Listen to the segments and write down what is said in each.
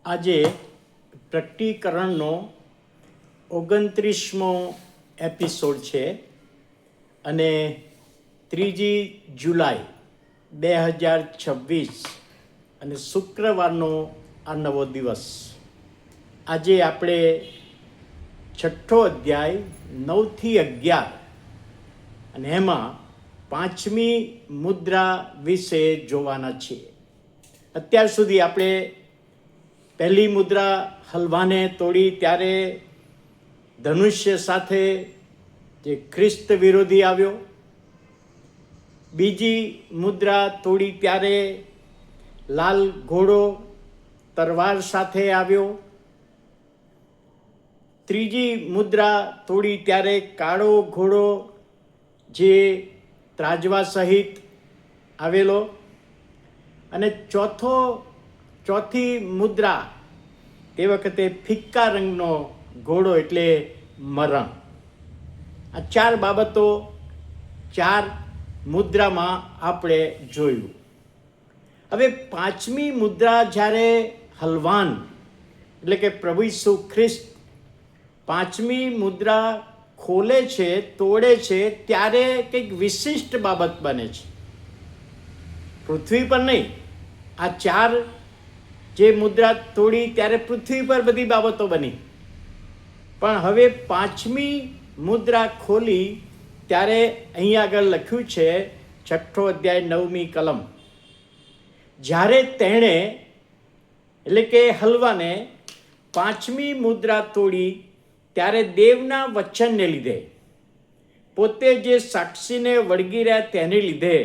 આજે પ્રકટીકરણનો 29મો એપિસોડ છે અને 3 જુલાઈ 2026 અને શુક્રવારનો આ નવો દિવસ. આજે આપણે 6ઠ્ઠો અધ્યાય 9 થી 11 અને એમાં 5મી મુદ્રા વિશે જોવાના છીએ. અત્યાર સુધી આપણે પહેલી મુદ્રા હલવાને તોડી ત્યારે ધનુષ્ય સાથે જે ખ્રિસ્ત વિરોધી આવ્યો, બીજી મુદ્રા તોડી ત્યારે લાલ ઘોડો તરવાર સાથે આવ્યો, ત્રીજી મુદ્રા તોડી ત્યારે કાળો ઘોડો જે ત્રાજવા સહિત આવેલો, અને ચોથી મુદ્રા તે વખતે ફિક્કા રંગનો ઘોડો એટલે મરણ. આ 4 બાબતો 4 મુદ્રામાં આપણે જોયું. હવે 5મી મુદ્રા જ્યારે હલવાન એટલે કે પ્રભુ ઈસુ ખ્રિસ્ત 5મી મુદ્રા ખોલે છે, તોડે છે, ત્યારે કંઈક વિશિષ્ટ બાબત બને છે. પૃથ્વી પર નહીં, આ 4 જે મુદ્રા તોડી ત્યારે પૃથ્વી પર બધી બાબતો બની, પણ હવે 5મી મુદ્રા ખોલી ત્યારે અહીં આગળ લખ્યું છે 6ઠ્ઠો અધ્યાય 9મી કલમ, જ્યારે તેણે એટલે કે હલવાને 5મી મુદ્રા તોડી ત્યારે દેવના વચનને લીધે, પોતે જે સાક્ષીને વળગી રહ્યા તેને લીધે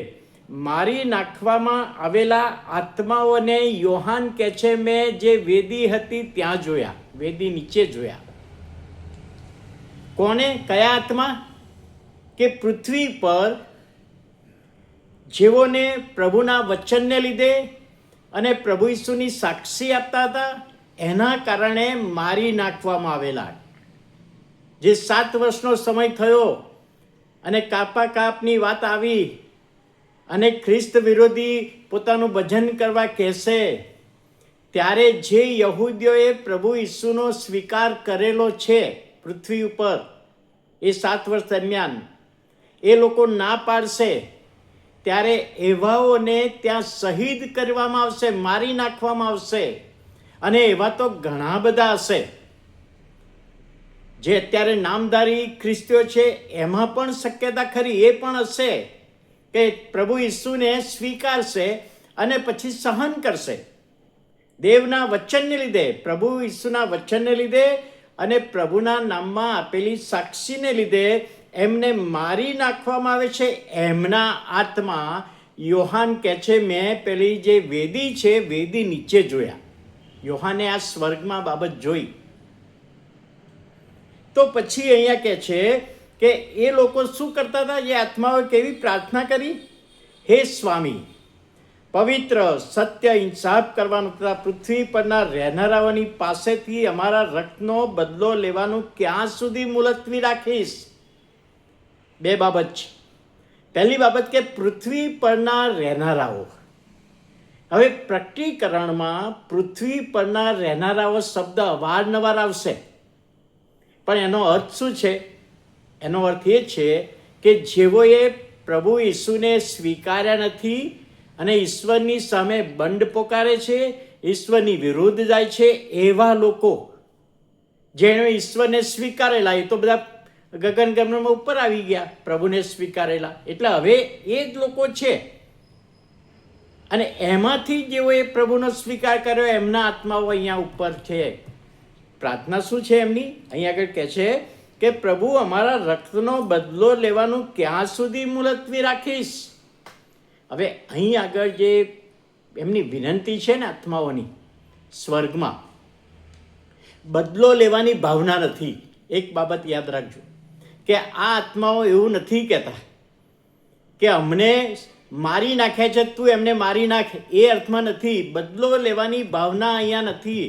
મારી નાખવામાં આવેલા આત્માઓને યોહાન કહે છે મેં જે વેદી હતી ત્યાં જોયા, વેદી નીચે જોયા. કોને? કયા આત્મા? કે પૃથ્વી પર જેઓને પ્રભુના વચનને લીધે અને પ્રભુ ઈસુની સાક્ષી આપતા હતા એના કારણે મારી નાખવામાં આવેલા. જે 7 વર્ષનો સમય થયો અને કાપની વાત આવી અને ખ્રિસ્ત વિરોધી પોતાનું ભજન કરવા કહેશે, ત્યારે જે યહૂદીઓએ પ્રભુ ઈસુનો સ્વીકાર કરેલો છે પૃથ્વી ઉપર એ 7 વર્ષ દરમિયાન, એ લોકો ના પાડશે ત્યારે એવાઓને ત્યાં શહીદ કરવામાં આવશે, મારી નાખવામાં આવશે. અને એવા તો ઘણા બધા હશે જે અત્યારે નામધારી ખ્રિસ્તીઓ છે, એમાં પણ શક્યતા ખરી એ પણ હશે કે પ્રભુ ઈસુને સ્વીકારશે અને પછી સહન કરશે. દેવના વચનને લીધે, પ્રભુ ઈસુના વચનને લીધે અને પ્રભુના નામમાં આપેલી સાક્ષીને લીધે એમને મારી નાખવામાં આવે છે. એમના આત્મા યોહાન કહે છે મેં પેલી જે વેદી છે વેદી નીચે જોયા. યોહાને આ સ્વર્ગમાં બાબત જોઈ. તો પછી અહીંયા કહે છે કે એ લોકો શું કરતા હતા? એ આત્માઓએ કેવી પ્રાર્થના કરી? હે સ્વામી, પવિત્ર, સત્ય, ઇન્સાફ કરવાનું તથા પૃથ્વી પરના રહેનારાઓની પાસેથી અમારા રક્તનો બદલો લેવાનું ક્યાં સુધી મુલતવી રાખીશ? 2 બાબત છે. પહેલી બાબત કે પૃથ્વી પરના રહેનારાઓ. હવે પ્રકટીકરણમાં પૃથ્વી પરના રહેનારાઓ શબ્દ અવારનવાર આવશે, પણ એનો અર્થ શું છે? એનો અર્થ એ છે કે જેઓએ પ્રભુ ઈસુને સ્વીકાર્યા નથી અને ઈશ્વરની સામે બંડ પોકારે છે, ઈશ્વરની વિરુદ્ધ જાય છે, એવા લોકો જેણે ઈશ્વરને સ્વીકારેલા એ તો બધા ગગનગમનમાં ઉપર આવી ગયા, પ્રભુને સ્વીકારેલા એટલે હવે એ જ લોકો છે. અને એમાંથી જેઓએ પ્રભુનો સ્વીકાર કર્યો એમના આત્માઓ અહીંયા ઉપર છે. પ્રાર્થના શું છે એમની? અહીંયા આગળ કહે છે કે પ્રભુ અમારા રક્તનો બદલો લેવાનું ક્યાં સુધી મુલતવી રાખીશ? હવે અહીં આગળ જે એમની વિનંતી છે ને આત્માઓની, સ્વર્ગમાં બદલો લેવાની ભાવના નથી. એક બાબત યાદ રાખજો કે આ આત્માઓ એવું નથી કહેતા કે અમને મારી નાખ્યા છે, તું એમને મારી નાખ, એ અર્થમાં નથી. બદલો લેવાની ભાવના અહીંયા નથી.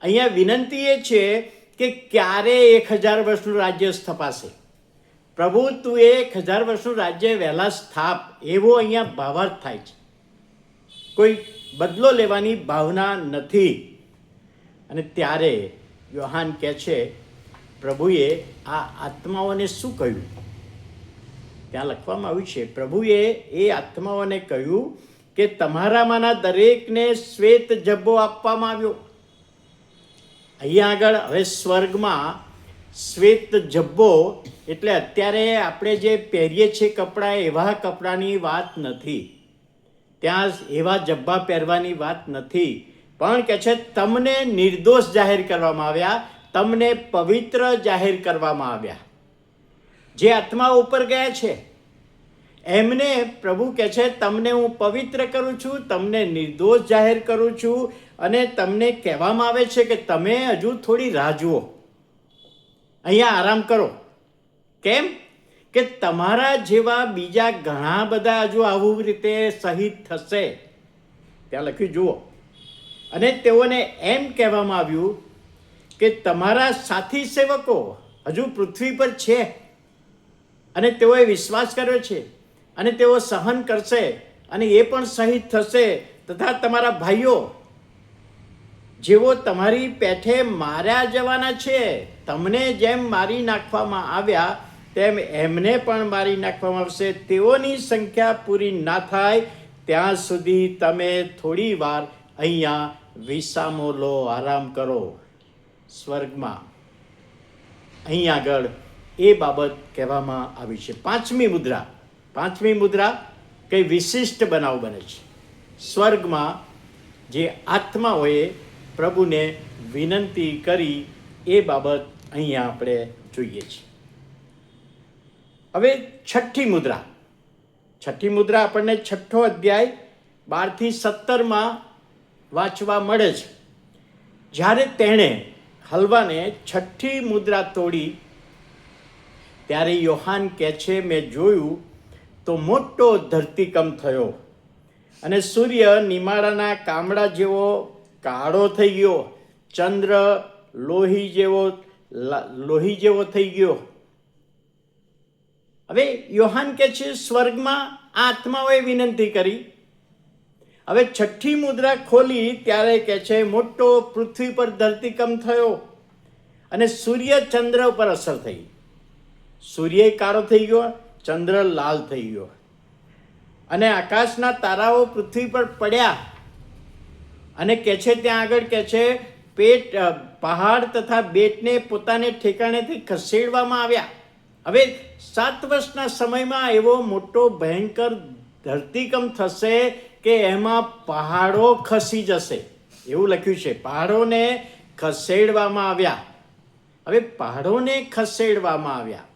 અહીંયા વિનંતી એ છે કે ક્યારે 1000 વર્ષનું રાજ્ય સ્થપાશે? પ્રભુ તું 1000 વર્ષનું રાજ્ય વહેલા સ્થાપ, એવો અહીંયા ભાવાર્થ થાય છે. કોઈ બદલો લેવાની ભાવના નથી. અને ત્યારે યોહાન કહે છે પ્રભુએ આ આત્માઓને શું કહ્યું? ત્યાં લખવામાં આવ્યું છે પ્રભુએ એ આત્માઓને કહ્યું કે તમારામાંના દરેકને શ્વેત જબ્બો આપવામાં આવ્યો. અહીંયા આગળ હવે સ્વર્ગમાં શ્વેત જબ્બો એટલે અત્યારે આપણે જે પહેરીએ છીએ કપડાં એવા કપડાની વાત નથી. ત્યાં એવા જબ્બા પહેરવાની વાત નથી, પણ કે છે તમને નિર્દોષ જાહેર કરવામાં આવ્યા, તમને પવિત્ર જાહેર કરવામાં આવ્યા. જે આત્મા ઉપર ગયા છે એમને પ્રભુ કહે છે તમને હું પવિત્ર કરું છું, તમને નિર્દોષ જાહેર કરું છું, અને તમને કહેવામાં આવે છે કે તમે હજુ થોડી રાહ જુઓ, અહીંયા આરામ કરો. કેમ કે તમારા જેવા બીજા ઘણા બધા હજુ આવું રીતે શહીદ થશે. ત્યાં લખ્યું જુઓ. અને તેઓને એમ કહેવામાં આવ્યું કે તમારા સાથી સેવકો હજુ પૃથ્વી પર છે અને તેઓએ વિશ્વાસ કર્યો છે અને તેઓ સહન કરશે અને એ પણ શહીદ થશે, તથા તમારા ભાઈઓ જેઓ તમારી પેઠે માર્યા જવાના છે, તમને જેમ મારી નાખવામાં આવ્યા તેમ એમને પણ મારી નાખવામાં આવશે. તેઓની સંખ્યા પૂરી ના થાય ત્યાં સુધી તમે થોડી વાર અહીંયા વિસામો લો, આરામ કરો સ્વર્ગમાં. અહીં આગળ એ બાબત કહેવામાં આવી છે. પાંચમી મુદ્રા કઈ વિશિષ્ટ બનાવ બને છે. સ્વર્ગમાં જે આત્માઓએ પ્રભુને વિનંતી કરી એ બાબત અહીંયા આપણે જોઈએ છીએ. હવે છઠ્ઠી મુદ્રા આપણને 6ઠ્ઠો અધ્યાય 12 થી 17 વાંચવા મળે છે. જ્યારે તેણે હલવાને છઠ્ઠી મુદ્રા તોડી ત્યારે યોહાન કહે છે મેં જોયું તો મોટો ધરતીકંપ થયો અને સૂર્ય નિમાડાના કામડા જેવો કાળો થઈ ગયો, ચંદ્ર લોહી જેવો થઈ ગયો. હવે યોહાન કહે છે સ્વર્ગમાં આત્માઓએ વિનંતી કરી. હવે છઠ્ઠી મુદ્રા ખોલી ત્યારે કહે છે મોટો પૃથ્વી પર ધરતીકંપ થયો અને સૂર્ય ચંદ્ર ઉપર અસર થઈ. સૂર્ય કાળો થઈ ગયો, ચંદ્ર લાલ થઈ ગયો અને આકાશના તારાઓ પૃથ્વી પર પડ્યા. અને કહે છે ત્યાં આગળ કહે છે પહાડ તથા બેટને પોતાને ઠેકાણેથી ખસેડવામાં આવ્યા. હવે 7 વર્ષના સમયમાં એવો મોટો ભયંકર ધરતીકંપ થશે કે એમાં પહાડો ખસી જશે, એવું લખ્યું છે. પહાડોને ખસેડવામાં આવ્યા. હવે પહાડોને ખસેડવામાં આવ્યા.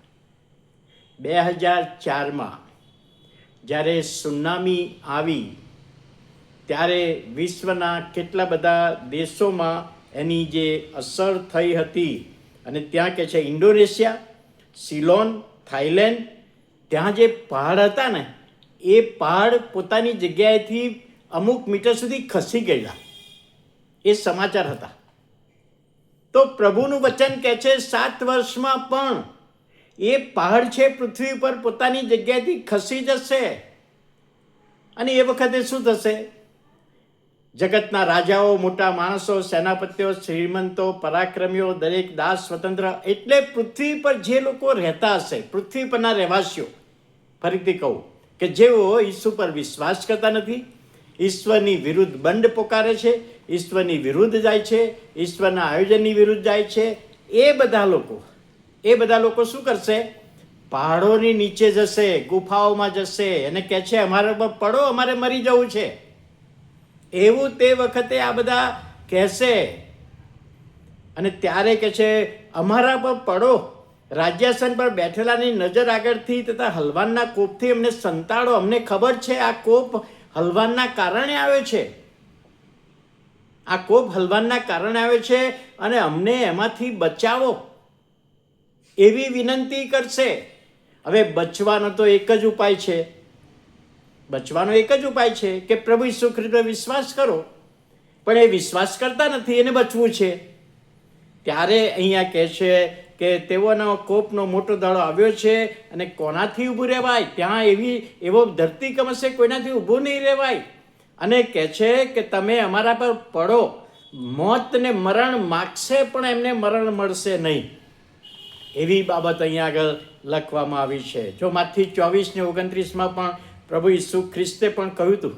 2004માં જ્યારે સુનામી આવી ત્યારે વિશ્વના કેટલા બધા દેશોમાં એની જે અસર થઈ હતી. અને ત્યાં કે છે ઇન્ડોનેશિયા, સિલોન, થાઈલેન્ડ, ત્યાં જે પહાડ હતા ને એ પહાડ પોતાની જગ્યાએથી અમુક મીટર સુધી ખસી ગયેલા, એ સમાચાર હતા. તો પ્રભુનું વચન કહે છે 7 વર્ષમાં પણ એ પહાડ છે પૃથ્વી પર પોતાની જગ્યાએથી ખસી જશે. અને એ વખતે શું થશે? જગતના રાજાઓ, મોટા માણસો, સેનાપતિઓ, શ્રીમંતો, પરાક્રમીઓ, દરેક દાસ, સ્વતંત્ર, એટલે પૃથ્વી પર જે લોકો રહેતા હશે, પૃથ્વી પરના રહેવાસીઓ, ફરીથી કહું કે જેઓ ઈસુ પર વિશ્વાસ કરતા નથી, ઈશ્વરની વિરુદ્ધ બંડ પોકારે છે, ઈશ્વરની વિરુદ્ધ જાય છે, ઈશ્વરના આયોજનની વિરુદ્ધ જાય છે, એ બધા લોકો શું કરશે? પહાડોની નીચે જશે, ગુફાઓમાં જશે અને કહે છે અમારા પર પડો, અમારે મરી જવું છે. એવું તે વખતે આ બધા કહેશે. અને ત્યારે કહે છે અમારા પર પડો, રાજ્યાસન પર બેઠેલાની નજર આગળથી તથા હલવાનના કોપથી અમને સંતાડો. અમને ખબર છે આ કોપ હલવાનના કારણે આવ્યો છે, આ કોપ હલવાનના કારણે આવ્યો છે અને અમને એમાંથી બચાવો, એવી વિનંતી કરશે. હવે બચવાનો તો એક જ ઉપાય છે કે પ્રભુ ઈસુ ખ્રિસ્ત પર વિશ્વાસ કરો. પણ એ વિશ્વાસ કરતા નથી, એને બચવું છે. ત્યારે અહીંયા કહે છે કે તેઓનો કોપનો મોટો દાડો આવ્યો છે અને કોનાથી ઊભું રહેવાય? ત્યાં એવો ધરતીકંપ હશે, કોઈનાથી ઊભું નહીં રહેવાય. અને કહે છે કે તમે અમારા પર પડો, મોતને મરણ માગશે પણ એમને મરણ મળશે નહીં. એવી બાબત અહીંયા આગળ લખવામાં આવી છે. જો માથી 24:29 પણ પ્રભુ ઈસુ ખ્રિસ્તે પણ કહ્યું હતું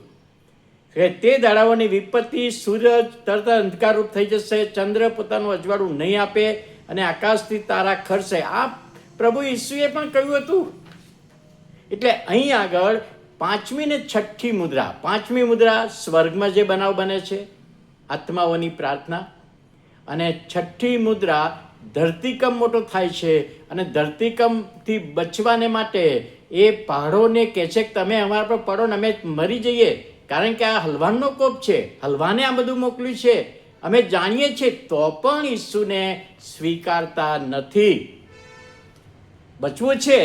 કે તે દાડાઓની વિપત્તિ, સૂરજ તરત અંધકારરૂપ થઈ જશે, ચંદ્ર પોતાનું અજવાળું નહીં આપે અને આકાશથી તારા ખરશે. આ પ્રભુ ઈસુએ પણ કહ્યું હતું. એટલે અહીં આગળ 5મી ને 6ઠ્ઠી મુદ્રા, 5મી મુદ્રા સ્વર્ગમાં જે બનાવ બને છે, આત્માઓની પ્રાર્થના, અને 6ઠ્ઠી મુદ્રા ધરતીકંપ મોટો થાય છે અને ધરતીકંપથી બચવાને માટે એ પહાડોને કહે છે કે તમે અમારા પર પડો ને અમે મરી જઈએ, કારણ કે આ હલવાનનો કોપ છે, હલવાને આ બધું મોકલ્યું છે, અમે જાણીએ છીએ, તો પણ ઈસુને સ્વીકારતા નથી. બચવું છે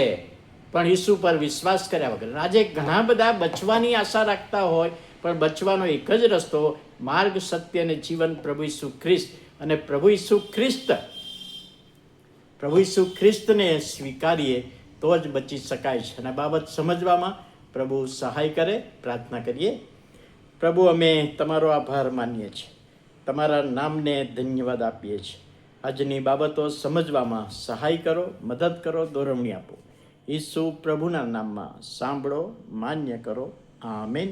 પણ ઈસુ પર વિશ્વાસ કર્યા વગર. આજે ઘણા બધા બચવાની આશા રાખતા હોય, પણ બચવાનો એક જ રસ્તો, માર્ગ, સત્ય અને જીવન પ્રભુ ઈસુ ખ્રિસ્ત. અને પ્રભુ ઈસુ ખ્રિસ્તને સ્વીકારીએ તો જ બચી શકાય છે. અને બાબત સમજવામાં પ્રભુ સહાય કરે. પ્રાર્થના કરીએ. પ્રભુ, અમે તમારો આભાર માનીએ છીએ, તમારા નામને ધન્યવાદ આપીએ છીએ. આજની બાબતો સમજવામાં સહાય કરો, મદદ કરો, દોરવણી આપો. ઈસુ પ્રભુના નામમાં સાંભળો, માન્ય કરો. આમેન.